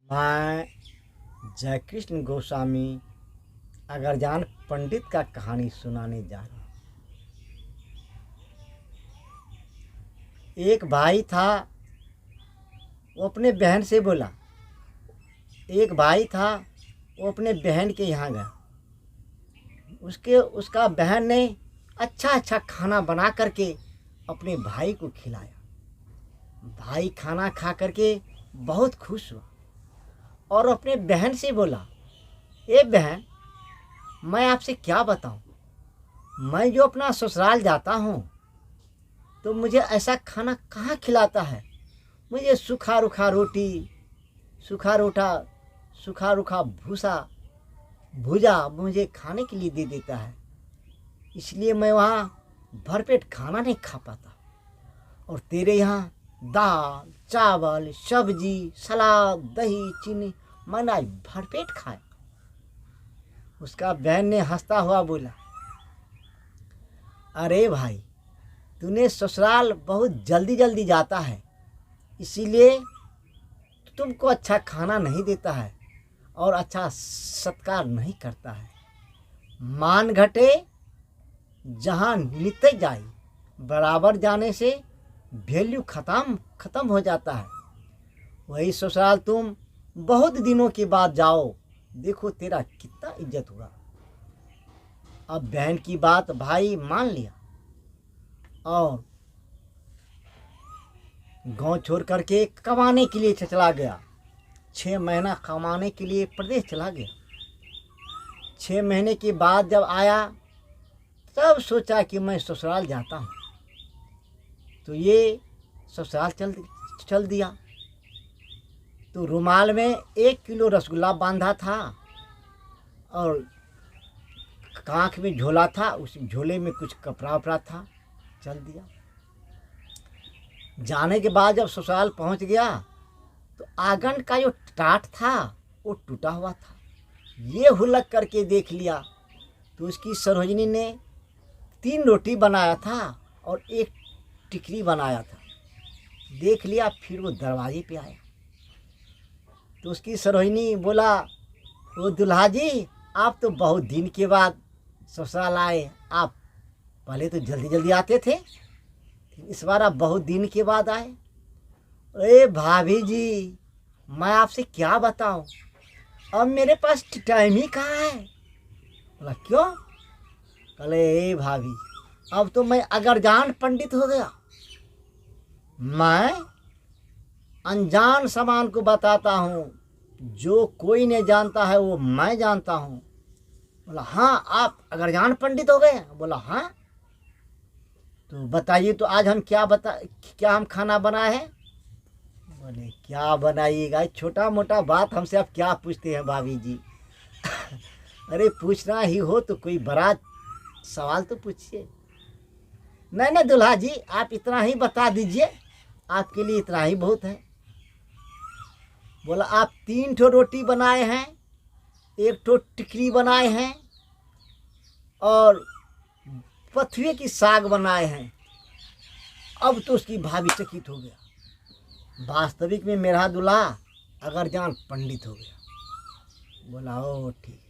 मैं जयकृष्ण गोस्वामी अगरजान पंडित का कहानी सुनाने जा रहा हूँ। एक भाई था, वो अपने बहन से बोला। एक भाई था, वो अपने बहन के यहाँ गया। उसका बहन ने अच्छा अच्छा खाना बना करके अपने भाई को खिलाया। भाई खाना खा करके बहुत खुश हुआ और अपने बहन से बोला, ए बहन, मैं आपसे क्या बताऊं, मैं जो अपना ससुराल जाता हूं तो मुझे ऐसा खाना कहाँ खिलाता है। मुझे सूखा रूखा रोटी, सूखा रूखा भूजा मुझे खाने के लिए दे देता है। इसलिए मैं वहाँ भरपेट खाना नहीं खा पाता। और तेरे यहाँ दाल चावल सब्जी सलाद दही चीनी मैंने आज भरपेट खाया। उसका बहन ने हंसता हुआ बोला, अरे भाई, तूने ससुराल बहुत जल्दी जल्दी जाता है, इसीलिए तुमको अच्छा खाना नहीं देता है और अच्छा सत्कार नहीं करता है। मान घटे जहाँ नित्य जाए, बराबर जाने से वैल्यू खत्म हो जाता है। वही ससुराल तुम बहुत दिनों के बाद जाओ, देखो तेरा कितना इज्जत हुआ। अब बहन की बात भाई मान लिया और गांव छोड़ करके कमाने के लिए चला गया। 6 महीना कमाने के लिए प्रदेश चला गया। 6 महीने के बाद जब आया तब सोचा कि मैं ससुराल जाता हूँ, तो ये ससुराल चल दिया। तो रुमाल में 1 किलो रसगुल्ला बांधा था और कांख में झोला था, उस झोले में कुछ कपड़ा वपड़ा था, चल दिया। जाने के बाद जब ससुराल पहुंच गया तो आंगन का जो टाट था वो टूटा हुआ था। ये हुलक करके देख लिया तो उसकी सरोजनी ने 3 रोटी बनाया था और 1 टिकरी बनाया था। देख लिया, फिर वो दरवाजे पे आया तो उसकी सरोजनी बोला, वो दुल्हा जी, आप तो बहुत दिन के बाद ससुराल आए। आप पहले तो जल्दी जल्दी आते थे, इस बार आप बहुत दिन के बाद आए। अरे भाभी जी, मैं आपसे क्या बताऊं, अब मेरे पास टाइम ही कहाँ है। बोला क्यों? बोले ए भाभी, अब तो मैं अगरजान पंडित हो गया। मैं अनजान सामान को बताता हूँ, जो कोई नहीं जानता है वो मैं जानता हूँ। बोला हाँ, आप अगरजान पंडित हो गए? बोला हाँ। तो बताइए, तो आज हम क्या हम खाना बनाए हैं? बोले क्या बनाइएगा, छोटा मोटा बात हमसे आप क्या पूछते हैं भाभी जी। अरे पूछना ही हो तो कोई बड़ा सवाल तो पूछिए। नहीं दुल्हा जी, आप इतना ही बता दीजिए, आपके लिए इतना ही बहुत है। बोला आप 3 ठो रोटी बनाए हैं, 1 ठो टिकरी बनाए हैं और पथुए की साग बनाए हैं। अब तो उसकी भाभी चकित हो गया। वास्तविक में मेरा दूल्हा अगरजान पंडित हो गया। बोला ओ ठीक।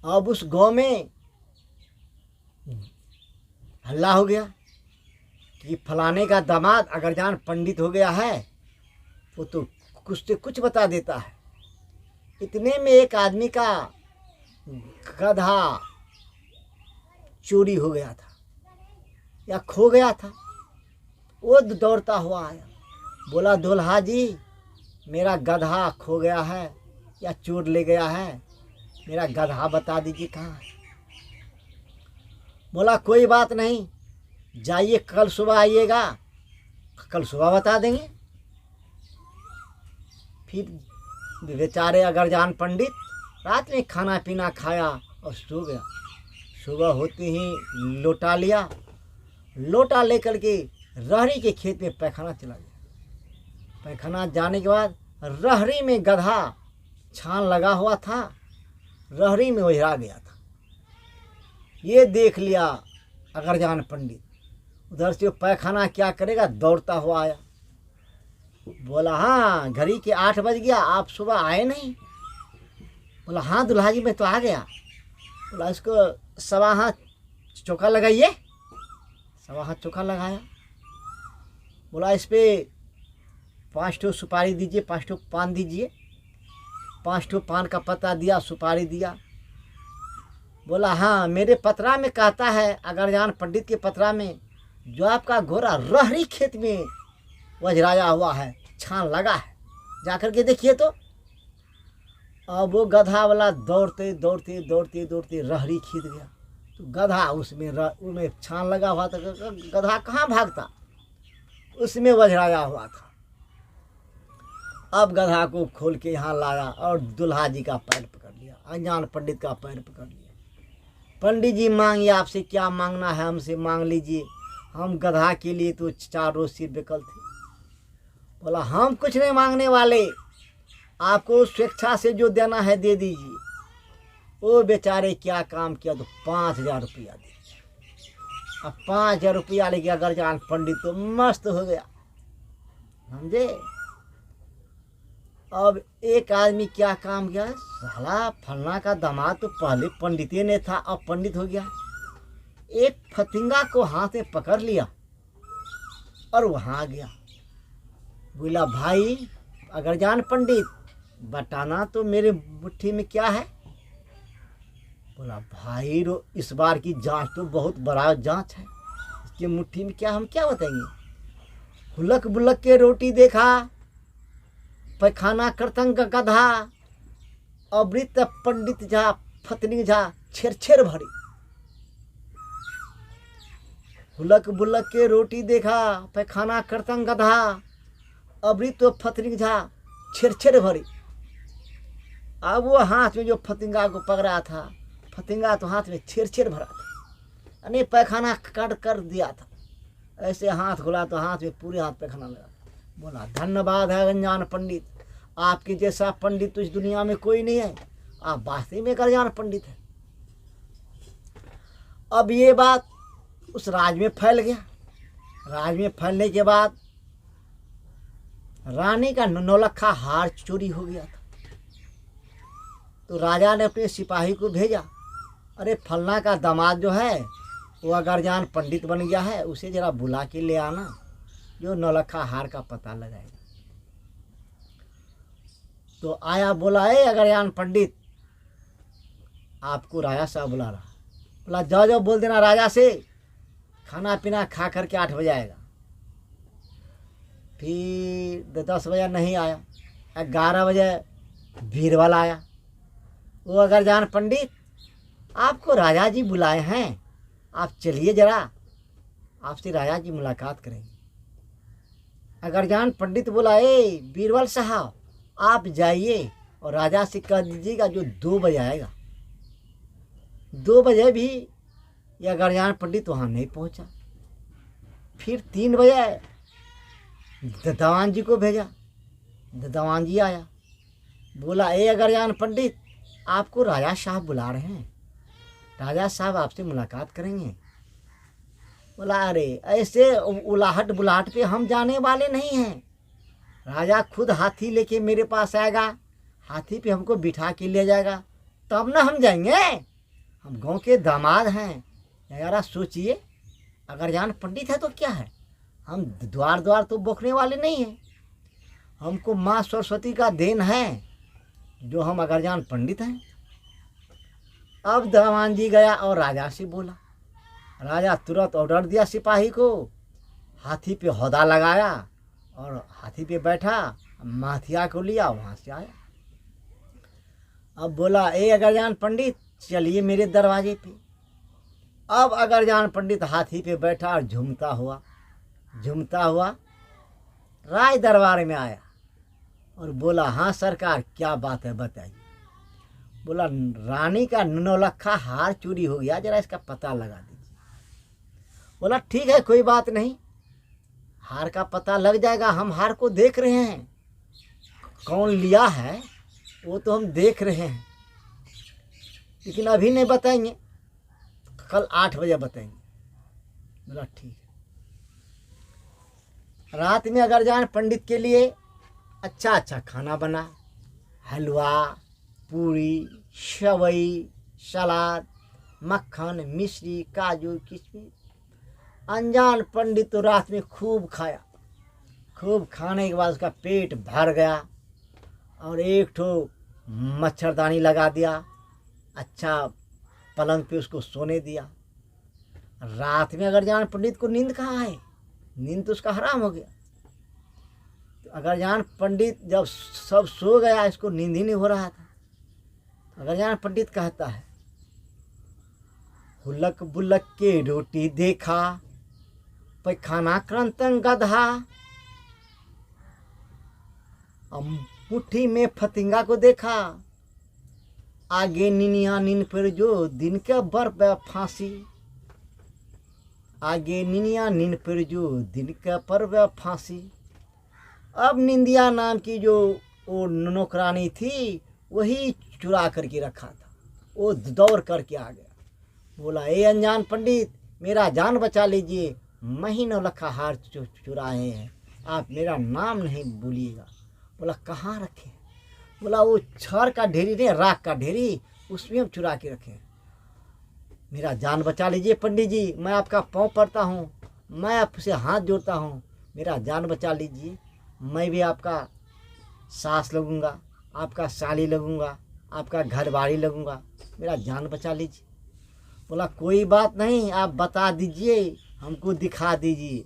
अब उस गांव में हल्ला हो गया कि फलाने का दामाद अगरजान पंडित हो गया है। वो तो कुछ से कुछ बता देता है। इतने में एक आदमी का गधा चोरी हो गया था या खो गया था। वो दौड़ता हुआ आया, बोला दुल्हा जी, मेरा गधा खो गया है या चोर ले गया है, मेरा गधा बता दीजिए कहाँ है। बोला कोई बात नहीं, जाइए कल सुबह आइएगा, कल सुबह बता देंगे। फिर बेचारे अगरजान पंडित रात में खाना पीना खाया और सो गया। सुबह होते ही लोटा लिया, लोटा लेकर के रहरी के खेत में पैखाना चला गया। पैखाना जाने के बाद रहरी में गधा छान लगा हुआ था, रहरी में ओझरा गया था। ये देख लिया अगरजान पंडित। उधर से पैखाना क्या करेगा, दौड़ता हुआ आया। बोला हाँ, घड़ी के 8 बज गया, आप सुबह आए नहीं। बोला हाँ दुल्हा जी मैं तो आ गया। बोला इसको सवा हाथ चोखा लगाइए। सवा हाथ चोखा लगाया। बोला इस पर 5 ठो सुपारी दीजिए, 5 ठो पान दीजिए। 5 ठो पान का पत्ता दिया, सुपारी दिया। बोला हाँ मेरे पतरा में कहता है, अगरजान पंडित के पतरा में, जो आपका घोड़ा रहरी खेत में वजराया हुआ है, छान लगा है, जाकर के देखिए तो। अब वो गधा वाला दौड़ते दौड़ते दौड़ते दौड़ते रहरी खींच गया। तो गधा उसमें छान लगा हुआ था, गधा कहाँ भागता, उसमें वजराया हुआ था। अब गधा को खोल के यहाँ लाया और दुल्हा जी का पैर पकड़ लिया, अनजान पंडित का पैर पकड़ लिया। पंडित जी मांगिए, आपसे क्या मांगना है हमसे मांग लीजिए, हम गधा के लिए तो 4 रोज सिर बेकल थे। बोला हम कुछ नहीं मांगने वाले, आपको स्वेच्छा से जो देना है दे दीजिए। वो बेचारे क्या काम किया, तो 5,000 रुपया दे। अब 5,000 रुपया लेके अगरजान पंडित तो मस्त हो गया, समझे। अब एक आदमी क्या काम किया, साला फलना का दामाद तो पहले पंडित ही नहीं था, अब पंडित हो गया। एक फतिंगा को हाथ में पकड़ लिया और वहाँ गया। बोला भाई अगरजान पंडित, बताना तो मेरे मुट्ठी में क्या है। बोला भाई इस बार की जांच तो बहुत बड़ा जांच है, इसके मुट्ठी में क्या, हम क्या बताएंगे। हुलक बुलक के रोटी देखा, पैखाना करतंग गधा, अमृत पंडित झा फतनी झा छेर छेर भरी। हुलक बुलक के रोटी देखा, पैखाना करतंग गधा, अमृत फतनी झा छेर छेर भरी। अब वो हाथ में जो फतिंगा को पकड़ा था, फतिंगा तो हाथ में छेर छेर भरा था, यानी पैखाना काट कर दिया था। ऐसे हाथ खुला तो हाथ में पूरे हाथ पैखाना लगा। बोला धन्यवाद है अनजान पंडित, आपके जैसा पंडित तो इस दुनिया में कोई नहीं है, आप वास्तव में अनजान पंडित है। अब ये बात उस राज में फैल गया। राज में फैलने के बाद रानी का 9 लखा हार चोरी हो गया था। तो राजा ने अपने सिपाही को भेजा, अरे फलना का दामाद जो है वो अगरजान पंडित बन गया है, उसे जरा बुला के ले आना, जो 9 लखा हार का पता लगाएगा। तो आया, बोला ए अगरजान पंडित, आपको राजा साहब बुला रहा। बोला जाओ जाओ बोल देना राजा से, खाना पीना खा करके 8 बजे आएगा। फिर 10 बजे नहीं आया, 11 बजे बीरबल आया। वो अगरजान पंडित, आपको राजा जी बुलाए हैं, आप चलिए जरा, आपसे राजा जी मुलाकात करेंगे। अगरजान पंडित बोला ए बीरबल साहब, आप जाइए और राजा से कह दीजिएगा जो 2 बजे आएगा। 2 बजे भी यह अगरजान पंडित वहाँ नहीं पहुँचा। फिर 3 बजे ददवान जी को भेजा, ददवान जी आया। बोला ए अगरजान पंडित, आपको राजा साहब बुला रहे हैं, राजा साहब आपसे मुलाकात करेंगे। बोला अरे ऐसे उलाहट बुलाहट पे हम जाने वाले नहीं हैं, राजा खुद हाथी लेके मेरे पास आएगा, हाथी पे हमको बिठा के ले जाएगा, तब ना हम जाएंगे, हम गांव के दामाद हैं। यार सोचिए, अगरजान पंडित है तो क्या है, हम द्वार द्वार तो बोखने वाले नहीं हैं, हमको माँ सरस्वती का देन है जो हम अगरजान पंडित हैं। अब दवान जी गया और राजा से बोला। राजा तुरंत ऑर्डर दिया सिपाही को, हाथी पे हौदा लगाया और हाथी पे बैठा, माथिया को लिया, वहाँ से आया। अब बोला ए अगरजान पंडित, चलिए मेरे दरवाजे पे। अब अगरजान पंडित हाथी पे बैठा और झूमता हुआ राज दरबार में आया और बोला हाँ सरकार क्या बात है बताइए। बोला रानी का 9 लखा हार चोरी हो गया, जरा इसका पता लगा दीजिए। बोला ठीक है कोई बात नहीं, हार का पता लग जाएगा, हम हार को देख रहे हैं, कौन लिया है वो तो हम देख रहे हैं, लेकिन अभी नहीं बताएंगे, कल 8 बजे बताएंगे। बोला ठीक है। रात में अगरजान पंडित के लिए अच्छा अच्छा खाना बना, हलवा, पूरी, सेवई, सलाद, मक्खन, मिश्री, काजू, किशमिश। अनजान पंडित तो रात में खूब खाया। खूब खाने के बाद उसका पेट भर गया और एक ठो मच्छरदानी लगा दिया, अच्छा पलंग पे उसको सोने दिया। रात में अगरजान पंडित को नींद कहाँ है, नींद तो उसका हराम हो गया। तो अगरजान पंडित जब सब सो गया, इसको नींद ही नहीं हो रहा था। अगरजान पंडित कहता है, हुलक बुलक के रोटी देखा, पैखाना क्रंतन गधा, मुट्ठी में फतिंगा को देखा, आगे निनिया नीन पर जो दिन के बर फांसी, आगे निनिया नीन पर जो दिन के पर फांसी। अब निंदिया नाम की जो वो नौकरानी थी वही चुरा करके रखा था, वो दौड़ करके आ गया। बोला, ए अनजान पंडित, मेरा जान बचा लीजिए, मैं ही नौलखा हार चुराए हैं, आप मेरा नाम नहीं भूलिएगा। बोला, कहाँ रखे? बोला, वो छर का ढेरी नहीं, राख का ढेरी, उसमें हम चुरा के रखे। मेरा जान बचा लीजिए पंडित जी, मैं आपका पाँव पड़ता हूँ, मैं आपसे हाथ जोड़ता हूँ, मेरा जान बचा लीजिए। मैं भी आपका सास लगूंगा, आपका साली लगूंगा, आपका घर बाड़ी लगूंगा, मेरा जान बचा लीजिए। बोला, कोई बात नहीं, आप बता दीजिए, हमको दिखा दीजिए,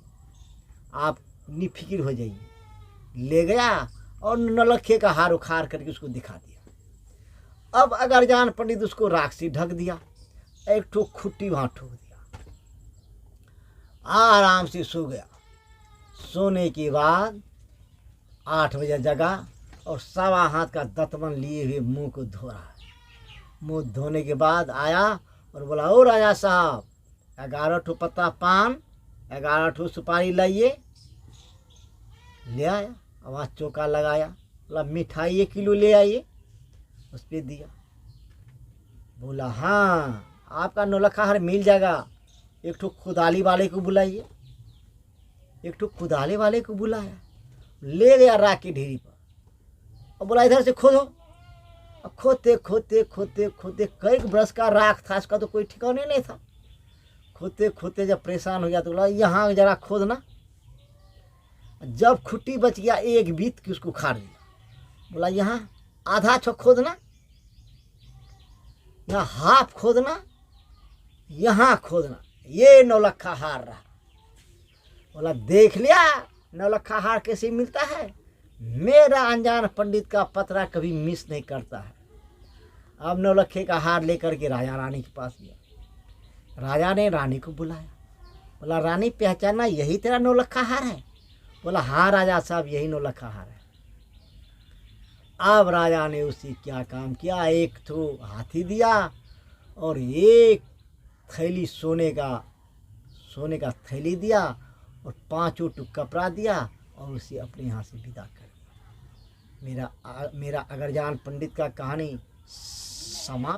आप निफिक्र हो जाइए। ले गया और नौलखे का हार उखाड़ करके उसको दिखा दिया। अब अगरजान पंडित उसको राख से ढक दिया, एक ठो खुट्टी वहाँ ठोक दिया, आराम से सो गया। सोने के बाद 8 बजे जगा और 1.25 हाथ का दतमन लिए हुए मुंह को धो रहा है। मुंह धोने के बाद आया और बोला, ओ राजा साहब, 11 ठो पत्ता पान, 11 ठो सुपारी लाइए। ले आया, वहाँ चौका लगाया, बोला, मिठाई 1 किलो ले आइए, उस पर दिया। बोला, हाँ, आपका नौलखा हार मिल जाएगा, एक ठो खुदाली वाले को बुलाइए। एक ठो खुदाली वाले को बुलाया, ले गया राख की ढेरी पर और बोला, इधर से खोदो। अब खोदते खोदते खोदते खोदते कई बरस का राख था, इसका तो कोई ठिकाने नहीं था। खोदते खोदते जब परेशान हो गया तो बोला, यहाँ जरा खोदना। जब खुट्टी बच गया एक बीत की उसको उखाड़ दिया। बोला, यहाँ आधा छो खोदना, यहाँ हाफ खोदना, यहाँ खोदना, ये नौलखा हार रहा। बोला, देख लिया नौलखा हार कैसे मिलता है, मेरा अनजान पंडित का पतरा कभी मिस नहीं करता है। अब नौलखे का हार लेकर के राजा रानी के पास गया। राजा ने रानी को बुलाया, बोला, रानी पहचाना, यही तेरा नौलखा हार है? बोला, हाँ राजा साहब, यही नौलखा हार है। अब राजा ने उसी क्या काम किया, एक तो हाथी दिया और एक थैली सोने का थैली दिया और 5 टुक कपड़ा दिया और उसे अपने यहाँ से विदा कर दिया। मेरा अगरजान पंडित का कहानी समाप्त।